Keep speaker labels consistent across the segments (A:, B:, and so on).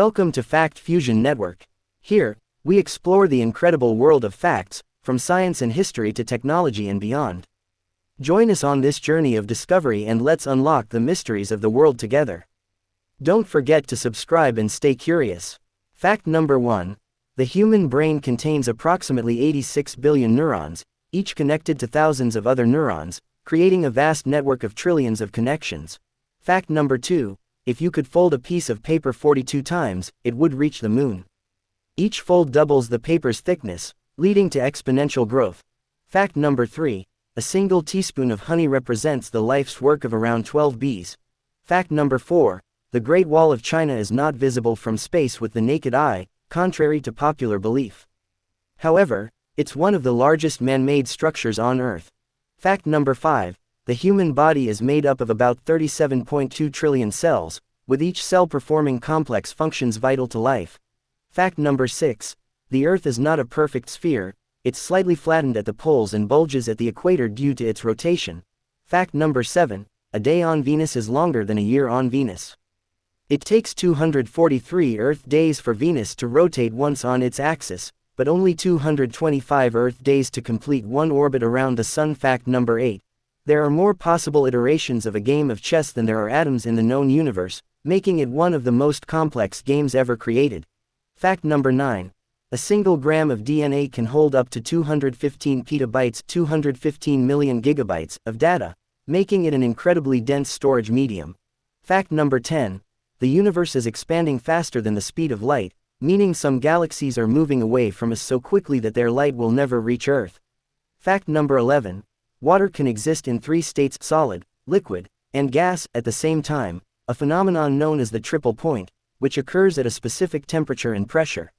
A: Welcome to Fact Fusion Network. Here, we explore the incredible world of facts, from science and history to technology and beyond. Join us on this journey of discovery and let's unlock the mysteries of the world together. Don't forget to subscribe and stay curious. Fact number 1. The human brain contains approximately 86 billion neurons, each connected to thousands of other neurons, creating a vast network of trillions of connections. Fact number 2. If you could fold a piece of paper 42 times, it would reach the moon. Each fold doubles the paper's thickness, leading to exponential growth. Fact number 3. A single teaspoon of honey represents the life's work of around 12 bees. Fact number 4. The Great Wall of China is not visible from space with the naked eye, contrary to popular belief. However, it's one of the largest man-made structures on Earth. Fact number 5. The human body is made up of about 37.2 trillion cells, with each cell performing complex functions vital to life. Fact number 6. The Earth is not a perfect sphere, it's slightly flattened at the poles and bulges at the equator due to its rotation. Fact number 7. A day on Venus is longer than a year on Venus. It takes 243 Earth days for Venus to rotate once on its axis, but only 225 Earth days to complete one orbit around the Sun. Fact number 8. There are more possible iterations of a game of chess than there are atoms in the known universe, making it one of the most complex games ever created. Fact number 9. A single gram of DNA can hold up to 215 petabytes, 215 million gigabytes, of data, making it an incredibly dense storage medium. Fact number 10. The universe is expanding faster than the speed of light, meaning some galaxies are moving away from us so quickly that their light will never reach Earth. Fact number 11. Water can exist in 3 states, solid, liquid, and gas, at the same time, a phenomenon known as the triple point, which occurs at a specific temperature and pressure.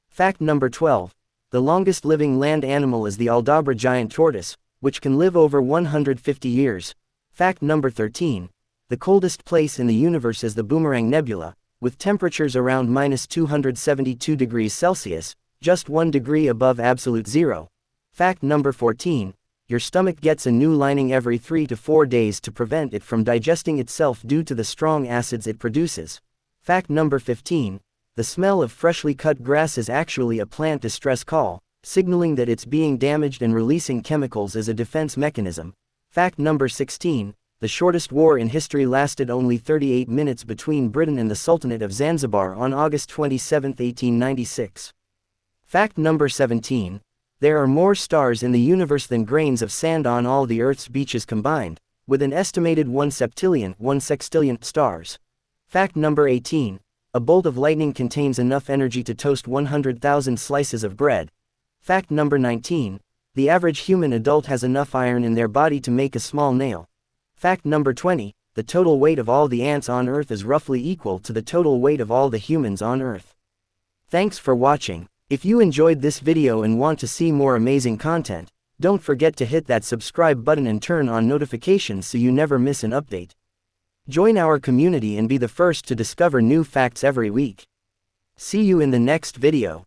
A: Fact number 12. The longest living land animal is the Aldabra giant tortoise, which can live over 150 years. Fact number 13. The coldest place in the universe is the Boomerang Nebula, with temperatures around -272 degrees Celsius, just 1 degree above absolute zero. Fact number 14. Your stomach gets a new lining every 3 to 4 days to prevent it from digesting itself due to the strong acids it produces. Fact number 15. The smell of freshly cut grass is actually a plant distress call, signaling that it's being damaged and releasing chemicals as a defense mechanism. Fact number 16. The shortest war in history lasted only 38 minutes between Britain and the Sultanate of Zanzibar on August 27, 1896. Fact number 17. There are more stars in the universe than grains of sand on all the Earth's beaches combined, with an estimated 1 sextillion stars. Fact number 18. A bolt of lightning contains enough energy to toast 100,000 slices of bread. Fact number 19. The average human adult has enough iron in their body to make a small nail. Fact number 20. The total weight of all the ants on Earth is roughly equal to the total weight of all the humans on Earth. Thanks for watching. If you enjoyed this video and want to see more amazing content, don't forget to hit that subscribe button and turn on notifications so you never miss an update. Join our community and be the first to discover new facts every week. See you in the next video.